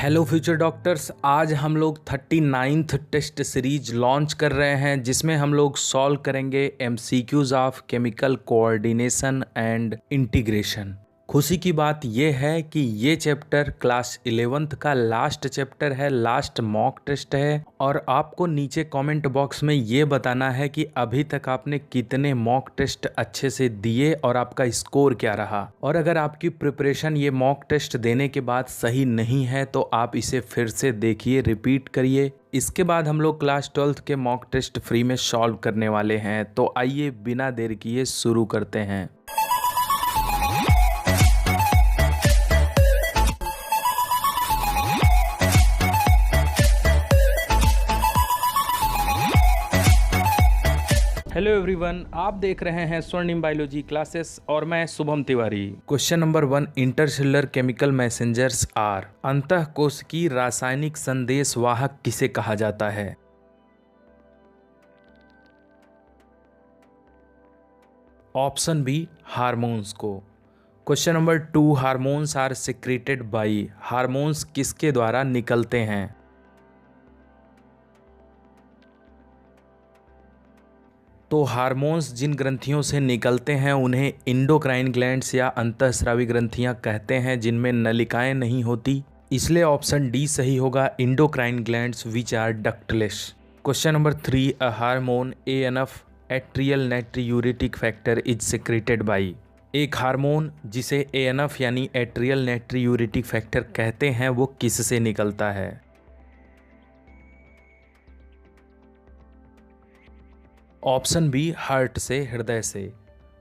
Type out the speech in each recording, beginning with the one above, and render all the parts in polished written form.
Hello future doctors, आज हम लोग 39th टेस्ट सीरीज लॉन्च कर रहे हैं जिसमें हम लोग सॉल्व करेंगे MCQs of chemical coordination and integration. खुशी की बात यह है कि ये चैप्टर क्लास 11th का लास्ट चैप्टर है, लास्ट मॉक टेस्ट है और आपको नीचे कमेंट बॉक्स में ये बताना है कि अभी तक आपने कितने मॉक टेस्ट अच्छे से दिए और आपका स्कोर क्या रहा। और अगर आपकी प्रिपरेशन ये मॉक टेस्ट देने के बाद सही नहीं है तो आप इसे फिर से देखिए, रिपीट करिए। इसके बाद हम लोग क्लास 12th के मॉक टेस्ट फ्री में सॉल्व करने वाले हैं। तो आइए बिना देर किए शुरू करते हैं। हेलो एवरीवन, आप देख रहे हैं स्वर्णिम बायोलॉजी क्लासेस और मैं Shubham Tiwari. Question number 1, intercellular chemical messengers are. अंतःकोशिकीय रासायनिक संदेश वाहक किसे कहा जाता है? ऑप्शन बी, हार्मोन्स को। Question number 2, hormones are secreted by. Hormones किसके द्वारा निकलते हैं? तो हार्मोन्स जिन ग्रंथियों से निकलते हैं उन्हें इंडोक्राइन ग्लैंड्स या अंतःस्रावी ग्रंथियां कहते हैं, जिनमें नलिकाएं नहीं होती। इसलिए ऑप्शन डी सही होगा, endocrine glands which are ductless. Question number 3, a hormone ANF atrial natriuretic factor is secreted by. एक हार्मोन जिसे एएनएफ यानी एट्रियल नाइट्रियूरेटिक फैक्टर कहते हैं वो किससे निकलता है? ऑप्शन बी, हार्ट से, हृदय से।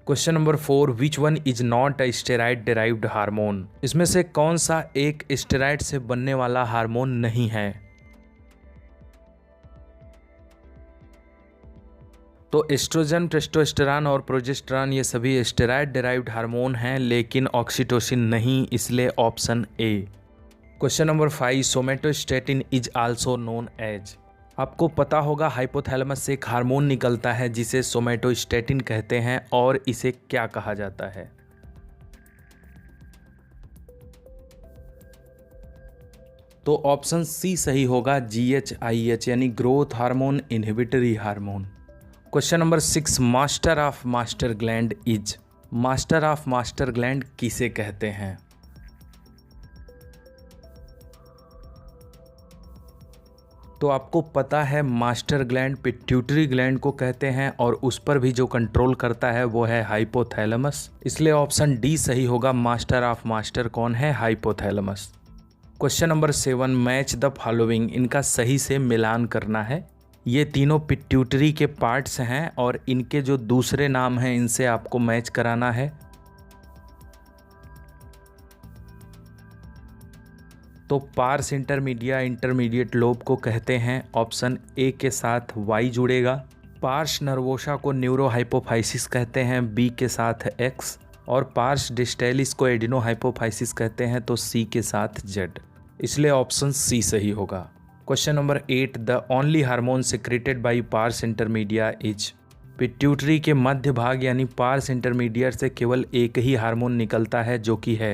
Question number 4, which one is not a steroid derived hormone. इसमें से कौन सा एक स्टेरॉइड से बनने वाला हार्मोन नहीं है? तो एस्ट्रोजन, टेस्टोस्टेरॉन और प्रोजेस्टेरॉन ये सभी स्टेरॉइड डिराइव्ड हार्मोन हैं, लेकिन ऑक्सीटोसिन नहीं, इसलिए option A. Question number 5, somatostatin is also known as. आपको पता होगा हाइपोथैलेमस से एक हार्मोन निकलता है जिसे सोमेटोस्टेटिन कहते हैं, और इसे क्या कहा जाता है? तो ऑप्शन सी सही होगा, GHIH यानी growth hormone inhibitory hormone. Question number 6, master of master gland is. Master of master gland किसे कहते हैं? तो आपको पता है मास्टर ग्लैंड पिट्यूटरी ग्लैंड को कहते हैं और उस पर भी जो कंट्रोल करता है वो है हाइपोथैलेमस। इसलिए ऑप्शन डी सही होगा, मास्टर ऑफ मास्टर कौन है? Hypothalamus. Question number 7, match the following. इनका सही से मिलान करना है। ये तीनों पिट्यूटरी के पार्ट्स हैं और इनके जो दूसरे नाम हैं इनसे आपको मैच कराना है। तो पार्स इंटरमीडिया इंटरमीडिएट लोब को कहते हैं, ऑप्शन ए के साथ वाई जुड़ेगा। पार्स नर्वोसा को न्यूरोहाइपोफाइसिस कहते हैं, बी के साथ एक्स। और पार्स डिस्टेलिस को एडिनोहाइपोफाइसिस कहते हैं, तो सी के साथ जेड। इसलिए ऑप्शन सी सही होगा। Question number 8, the only hormone secreted by parse intermedia is. Pituitary के मध्य भाग यानी पार्स इंटरमीडिएट से केवल एक ही हार्मोन निकलता है जो कि है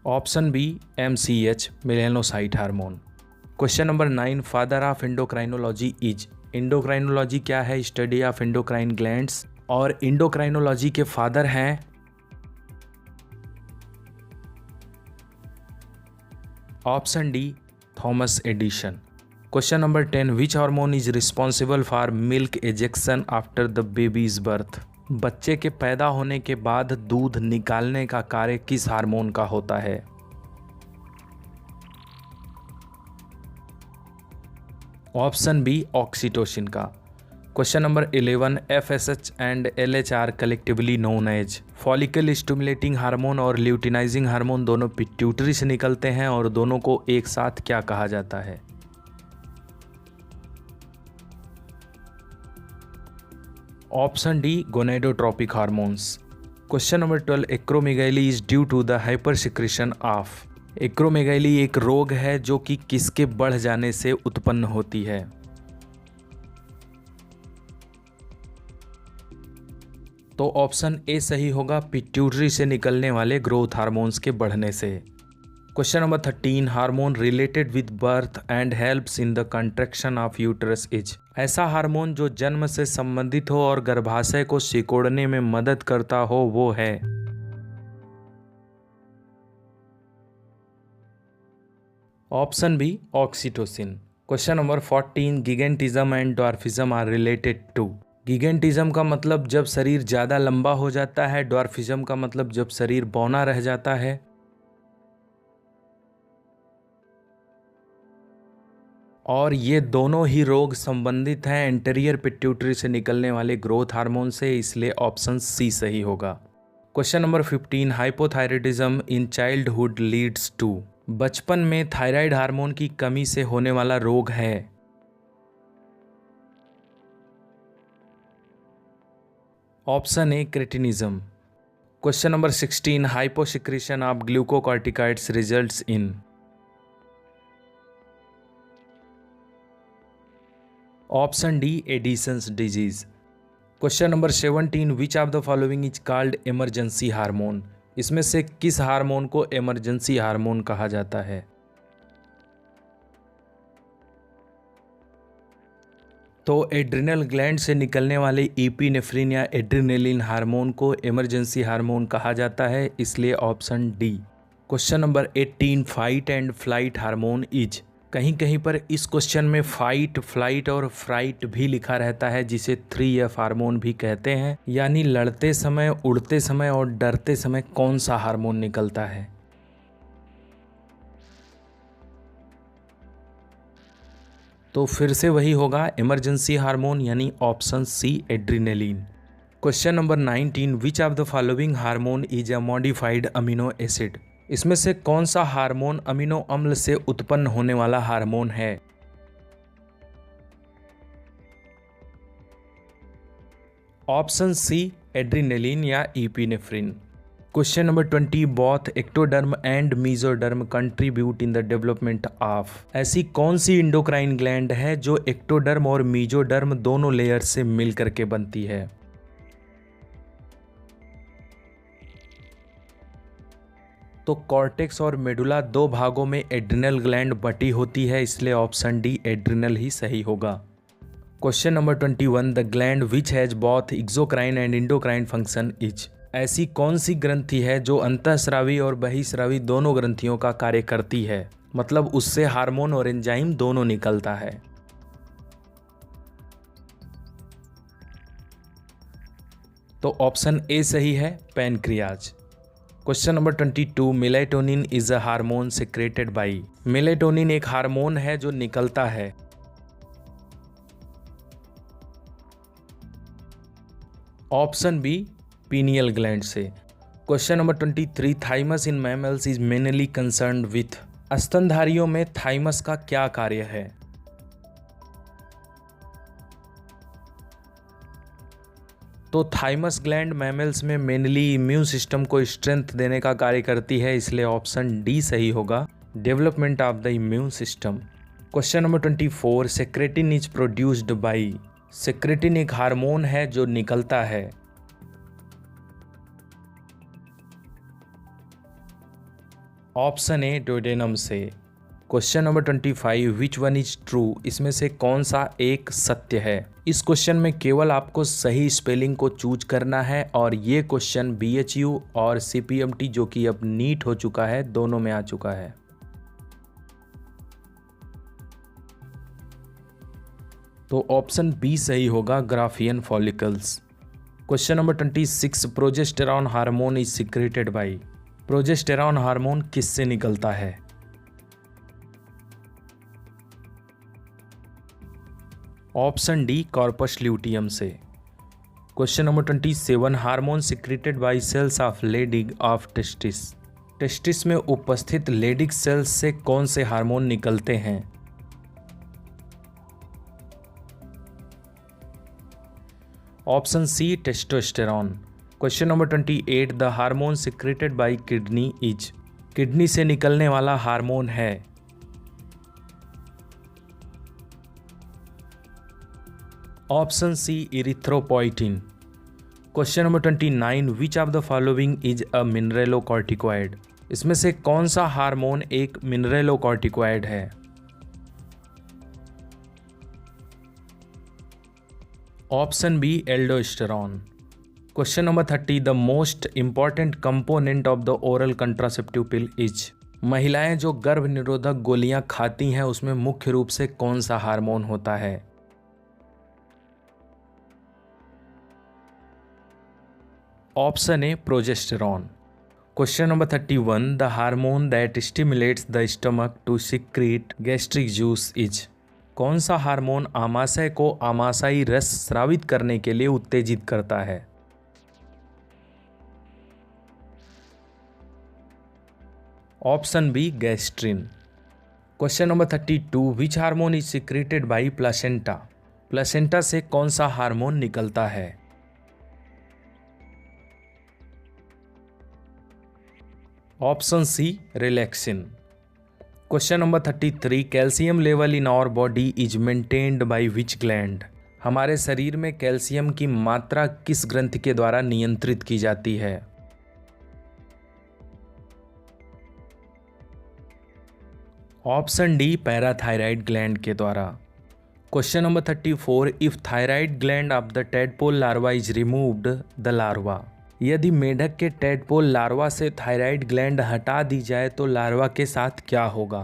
option B, MCH melanocyte hormone. Question number 9, father of endocrinology is. Endocrinology क्या है? Study of endocrine glands. और एंडोक्राइनोलॉजी के फादर हैं option D, Thomas Edison. Question number 10, which hormone is responsible for milk ejection after the baby's birth. बच्चे के पैदा होने के बाद दूध निकालने का कार्य किस हार्मोन का होता है? ऑप्शन बी, ऑक्सीटोसिन का। Question number 11, FSH and LH collectively known as. Follicle stimulating hormone और ल्यूटिनाइजिंग हार्मोन दोनों पिट्यूटरी से निकलते हैं और दोनों को एक साथ क्या कहा जाता है? Option D, gonadotropic hormones. Question number 12, acromegaly is due to the hyper secretion of. Acromegaly एक रोग है जो कि किसके बढ़ जाने से उत्पन्न होती है? तो ऑप्शन ए सही होगा, पिट्यूटरी से निकलने वाले ग्रोथ हार्मोन्स के बढ़ने से। Question number 13, hormone related with birth and helps in the contraction of uterus is. ऐसा हार्मोन जो जन्म से संबंधित हो और गर्भाशय को सिकोड़ने में मदद करता हो वो है। Option B, oxytocin. Question number 14, gigantism and dwarfism are related to. Gigantism का मतलब जब शरीर ज़्यादा लंबा हो जाता है, ड्वार्फिज्म का मतलब जब शरीर बौना रह जाता है। और ये दोनों ही रोग संबंधित हैं एंटीरियर पिट्यूटरी से निकलने वाले ग्रोथ हार्मोन से, इसलिए ऑप्शन सी सही होगा। Question number 15, hypothyroidism in childhood leads to. बचपन में थायराइड हार्मोन की कमी से होने वाला रोग है। Option A, cretinism. Question number 16, hyposecretion of glucocorticoids results in. Option D, Edison's disease. Question number 17, which of the following is called emergency hormone. इसमें से किस हार्मोन को इमरजेंसी हार्मोन कहा जाता है। तो एड्रिनल ग्लैंड से निकलने वाले इपिनेफ्रिन या एड्रिनलिन हार्मोन को इमरजेंसी हार्मोन कहा जाता है, इसलिए option D. Question number 18, fight and flight hormone is. कहीं कहीं पर इस क्वेश्चन में फाइट, फ्लाइट और फ्राइट भी लिखा रहता है, जिसे 3F हार्मोन भी कहते हैं, यानी लड़ते समय, उड़ते समय और डरते समय कौन सा हार्मोन निकलता है। तो फिर से वही होगा, इमरजेंसी हार्मोन, यानी option C, adrenaline. Question number 19, which of the following hormone is a modified amino acid. इसमें से कौन सा हार्मोन अमीनो अम्ल से उत्पन्न होने वाला हार्मोन है। ऑप्शन सी, एड्रिनलिन या epinephrine. Question number 20, both ectoderm and mesoderm contribute in the development of. ऐसी कौन सी इंडोक्राइन ग्लैंड है जो एक्टोडर्म और मेसोडर्म दोनों लेयर से मिल करके बनती है। तो कॉर्टेक्स और मेडुला दो भागों में एड्रिनल ग्लैंड बटी होती है, इसलिए ऑप्शन डी, एड्रिनल ही सही होगा। Question number 21, the gland which has both exocrine and endocrine function is. ऐसी कौन सी ग्रंथि है जो अंतःस्रावी और बहिस्रावी दोनों ग्रंथियों का कार्य करती है, मतलब उससे हार्मोन और एंजाइम दोनों निकलता है। तो ऑप्शन ए सही है, pancreas. Question number 22, melatonin is a hormone secreted by. Melatonin एक हार्मोन है जो निकलता है। ऑप्शन बी, पीनियल ग्लैंड से। Question number 23, thymus in mammals is mainly concerned with. स्तनधारियों में थाइमस का क्या कार्य है। तो थाइमस ग्लैंड मैमल्स में मेनली इम्यून सिस्टम को स्ट्रेंथ देने का कार्य करती है, इसलिए ऑप्शन डी सही होगा, development of the immune system. Question number 24, secretin is produced by. Secretin एक हार्मोन है जो निकलता है। ऑप्शन ए, डोडेनम से। Question number 25, which one is true. इसमें से कौन सा एक सत्य है। इस क्वेश्चन में केवल आपको सही स्पेलिंग को चूज करना है, और ये क्वेश्चन BHU और CPMT जो कि अब नीट हो चुका है, दोनों में आ चुका है। तो ऑप्शन बी सही होगा, Graafian follicles. Question number 26, progesterone hormone is secreted by. Progesterone hormone किससे निकलता है। ऑप्शन डी, कॉर्पस ल्यूटियम से। Question number 27, hormone secreted by cells of Leydig of testis. Testis में उपस्थित लेडिग सेल्स से कौन से हार्मोन निकलते हैं। Option C, testosterone. Question number 28, the hormone secreted by kidney is. Kidney से निकलने वाला हार्मोन है। Option C, erythropoietin. Question number 29, which of the following is a mineralocorticoid? इसमें से कौन सा हार्मोन एक मिनरेलोकॉर्टिकॉइड है? Option B aldosterone. Question number 30, the most important component of the oral contraceptive pill is? महिलाएं जो गर्भ निरोधक गोलियां खाती हैं उसमें मुख्य रूप से कौन सा हार्मोन होता है? Option A progesterone. Question number 31, the hormone that stimulates the stomach to secrete gastric juice is? कौन सा हार्मोन आमाशय को आमाशयी रस स्रावित करने के लिए उत्तेजित करता है? Option B gastrin. Question number 32, which hormone is secreted by placenta? Placenta से कौन सा हार्मोन निकलता है? Option C relaxin. Question number 33, calcium level in our body is maintained by which gland? हमारे शरीर में कैल्शियम की मात्रा किस ग्रंथि के द्वारा नियंत्रित की जाती है? ऑप्शन डी पैराथायराइड ग्लैंड के द्वारा। Question number 34, if thyroid gland of the tadpole larva is removed the larva? यदि मेढक के टेडपोल लार्वा से थायराइड ग्लैंड हटा दी जाए तो लार्वा के साथ क्या होगा?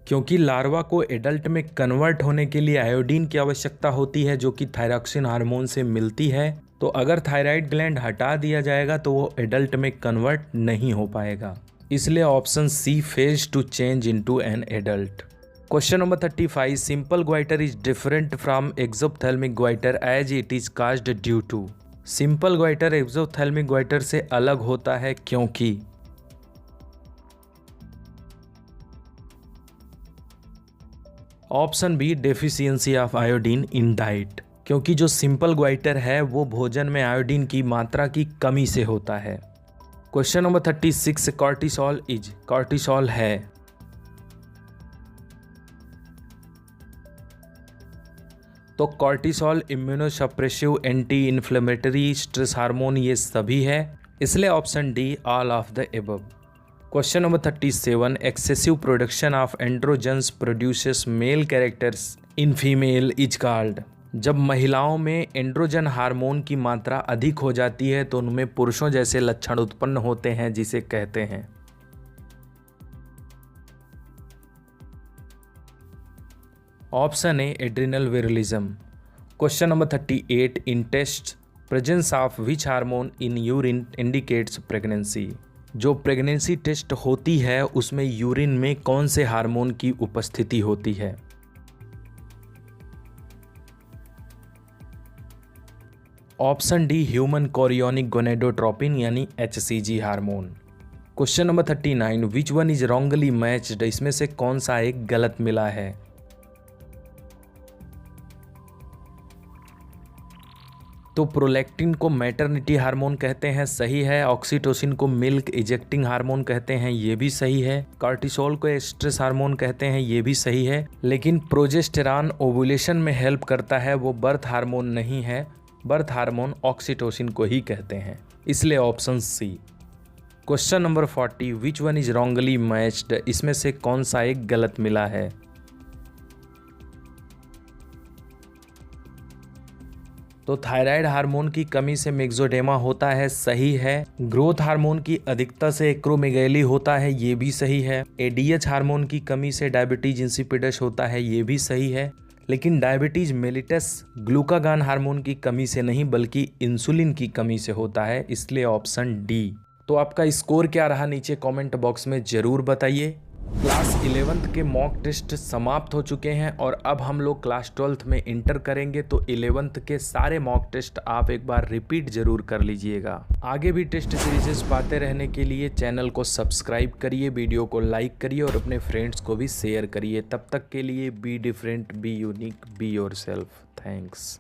क्योंकि लार्वा को एडल्ट में कन्वर्ट होने के लिए आयोडीन की आवश्यकता होती है जो कि थायरॉक्सिन हार्मोन से मिलती है, तो अगर थायराइड ग्लैंड हटा दिया जाएगा तो वो एडल्ट में कन्वर्ट नहीं हो पाएगा। इसलिए option C phase to change into an adult. Question number 35, simple goitre is different from exophthalmic goitre as it is caused due to? Simple goitre exophthalmic goitre से अलग होता है क्योंकि? Option B deficiency of iodine in diet. क्योंकि जो simple goitre है वो भोजन में आयोडीन की मात्रा की कमी से होता है। Question number 36, cortisol is? Cortisol है तो cortisol immunosuppressive, anti inflammatory, stress hormone ये सभी है, इसलिए option D all of the above. Question number 37, excessive production of androgens produces male characters in female is called? जब महिलाओं में एंड्रोजन हार्मोन की मात्रा अधिक हो जाती है तो उनमें पुरुषों जैसे लक्षण उत्पन्न होते हैं जिसे कहते हैं? Option A adrenal virilism. Question number 38, in test presence of which hormone in urine indicates pregnancy? जो प्रेगनेंसी टेस्ट होती है उसमें यूरिन में कौन से हार्मोन की उपस्थिति होती है? Option D human chorionic gonadotropin यानी HCG hormone. Question number 39, which one is wrongly matched? इसमें से कौन सा एक गलत मिला है? तो प्रोलैक्टिन को मैटरनिटी हार्मोन कहते हैं, सही है। ऑक्सीटोसिन को मिल्क इजेक्टिंग हार्मोन कहते हैं, ये भी सही है। कॉर्टिसोल को स्ट्रेस हार्मोन कहते हैं, ये भी सही है। लेकिन प्रोजेस्टेरॉन ओवुलेशन में हेल्प करता है, वो बर्थ हार्मोन नहीं है। बर्थ हार्मोन ऑक्सीटोसिन को ही कहते हैं, इसलिए option C. Question number 40, which one is wrongly matched? इसमें से कौन सा एक गलत मिला है? तो थायराइड हार्मोन की कमी से मेक्सोडेमा होता है, सही है। ग्रोथ हार्मोन की अधिकता से एक्रोमेगैली होता है, ये भी सही है। ADH हार्मोन की कमी से डायबिटीज इंसिपिडस होता है, ये भी सही है। लेकिन डायबिटीज मेलिटस ग्लूकागॉन हार्मोन की कमी से नहीं बल्कि इंसुलिन की कमी से होता है, इसलिए ऑप्शन डी। तो आपका स्कोर क्या रहा नीचे कमेंट बॉक्स में जरूर बताइए। क्लास 11th के मॉक टेस्ट समाप्त हो चुके हैं और अब हम लोग क्लास 12th में इंटर करेंगे, तो 11th के सारे मॉक टेस्ट आप एक बार रिपीट जरूर कर लीजिएगा। आगे भी टेस्ट सीरीजेस पाते रहने के लिए चैनल को सब्सक्राइब करिए, वीडियो को लाइक करिए और अपने फ्रेंड्स को भी शेयर करिए। तब तक के लिए be different, be unique, be yourself. Thanks.